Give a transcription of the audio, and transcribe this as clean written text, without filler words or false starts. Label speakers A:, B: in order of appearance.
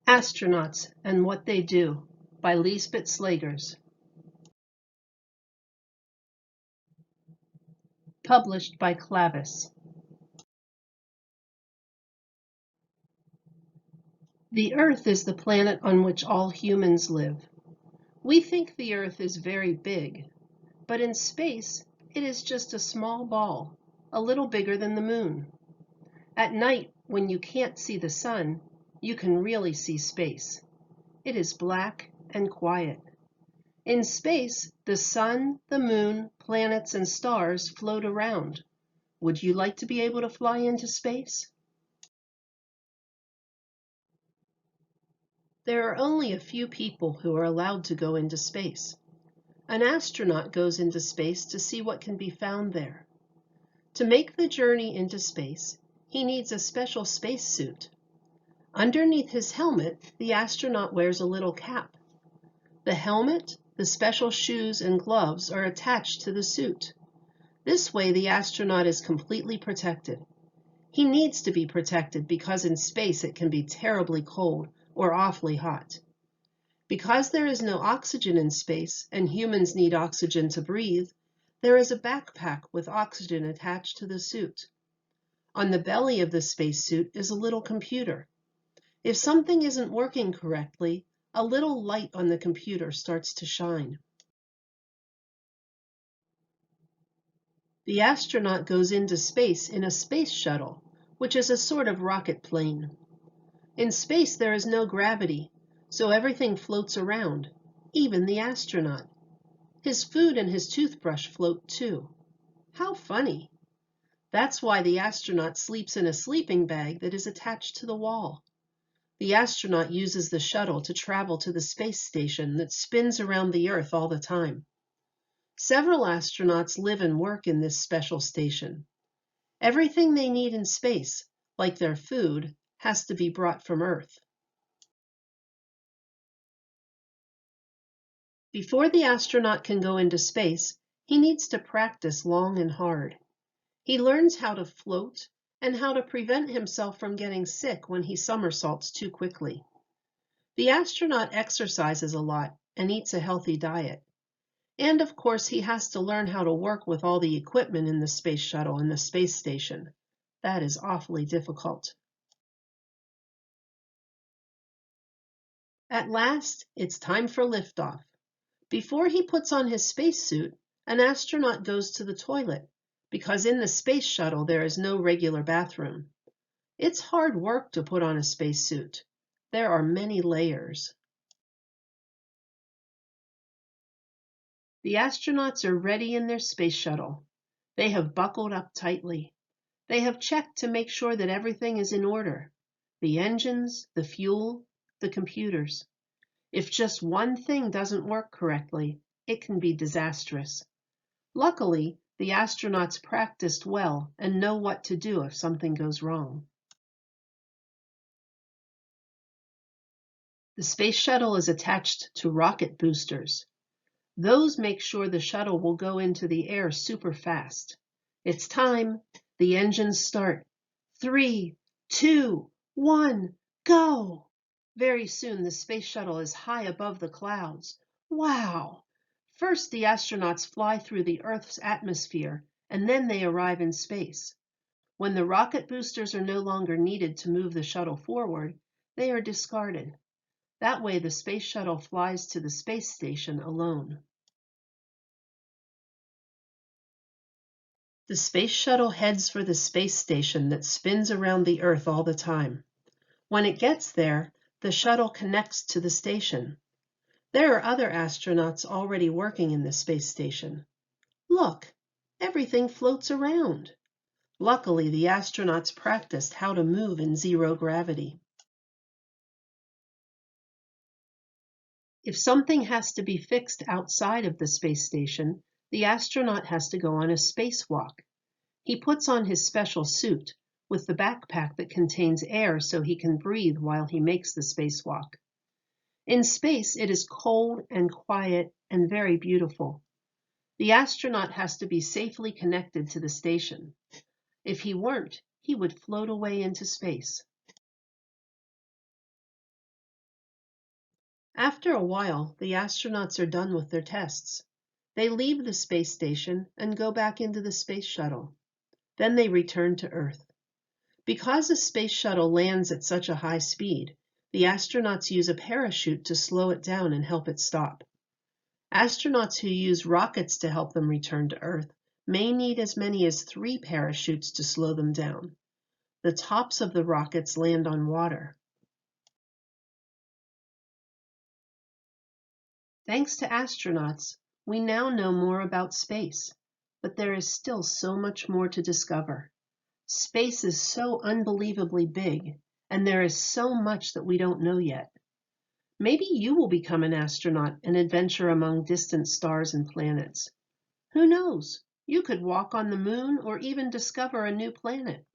A: Astronauts and What They Do by Lisbeth Slagers. Published by Clavis. The Earth is the planet on which all humans live. We think the Earth is very big, but in space it is just a small ball, a little bigger than the moon. At night, when you can't see the sun, you can really see space. It is black and quiet. In space, the sun, the moon, planets, and stars float around. Would you like to be able to fly into space? There are only a few people who are allowed to go into space. An astronaut goes into space to see what can be found there. To make the journey into space, he needs a special spacesuit. Underneath his helmet, the astronaut wears a little cap. The helmet, the special shoes, and gloves are attached to the suit. This way, the astronaut is completely protected. He needs to be protected because in space it can be terribly cold or awfully hot. Because there is no oxygen in space and humans need oxygen to breathe, there is a backpack with oxygen attached to the suit. On the belly of the spacesuit is a little computer. If something isn't working correctly, a little light on the computer starts to shine. The astronaut goes into space in a space shuttle, which is a sort of rocket plane. In space there is no gravity, so everything floats around, even the astronaut. His food and his toothbrush float too. How funny! That's why the astronaut sleeps in a sleeping bag that is attached to the wall. The astronaut uses the shuttle to travel to the space station that spins around the Earth all the time. Several astronauts live and work in this special station. Everything they need in space, like their food, has to be brought from Earth. Before the astronaut can go into space, he needs to practice long and hard. He learns how to float and how to prevent himself from getting sick when he somersaults too quickly. The astronaut exercises a lot and eats a healthy diet. And of course, he has to learn how to work with all the equipment in the space shuttle and the space station. That is awfully difficult. At last, it's time for liftoff. Before he puts on his spacesuit, an astronaut goes to the toilet, because in the space shuttle there is no regular bathroom. It's hard work to put on a spacesuit. There are many layers. The astronauts are ready in their space shuttle. They have buckled up tightly. They have checked to make sure that everything is in order. The engines, the fuel, the computers. If just one thing doesn't work correctly, it can be disastrous. Luckily, the astronauts practiced well and know what to do if something goes wrong. The space shuttle is attached to rocket boosters. Those make sure the shuttle will go into the air super fast. It's time. The engines start. 3, 2, 1, go! Very soon the space shuttle is high above the clouds. Wow! First the astronauts fly through the Earth's atmosphere, and then they arrive in space. When the rocket boosters are no longer needed to move the shuttle forward, they are discarded. That way the space shuttle flies to the space station alone. The space shuttle heads for the space station that spins around the Earth all the time. When it gets there, the shuttle connects to the station. There are other astronauts already working in the space station. Look, everything floats around. Luckily, the astronauts practiced how to move in zero gravity. If something has to be fixed outside of the space station, the astronaut has to go on a spacewalk. He puts on his special suit with the backpack that contains air so he can breathe while he makes the spacewalk. In space, it is cold and quiet and very beautiful. The astronaut has to be safely connected to the station. If he weren't, he would float away into space. After a while, the astronauts are done with their tests. They leave the space station and go back into the space shuttle. Then they return to Earth. Because the space shuttle lands at such a high speed, the astronauts use a parachute to slow it down and help it stop. Astronauts who use rockets to help them return to Earth may need as many as 3 parachutes to slow them down. The tops of the rockets land on water. Thanks to astronauts, we now know more about space, but there is still so much more to discover. Space is so unbelievably big, and there is so much that we don't know yet. Maybe you will become an astronaut and adventure among distant stars and planets. Who knows? You could walk on the moon or even discover a new planet.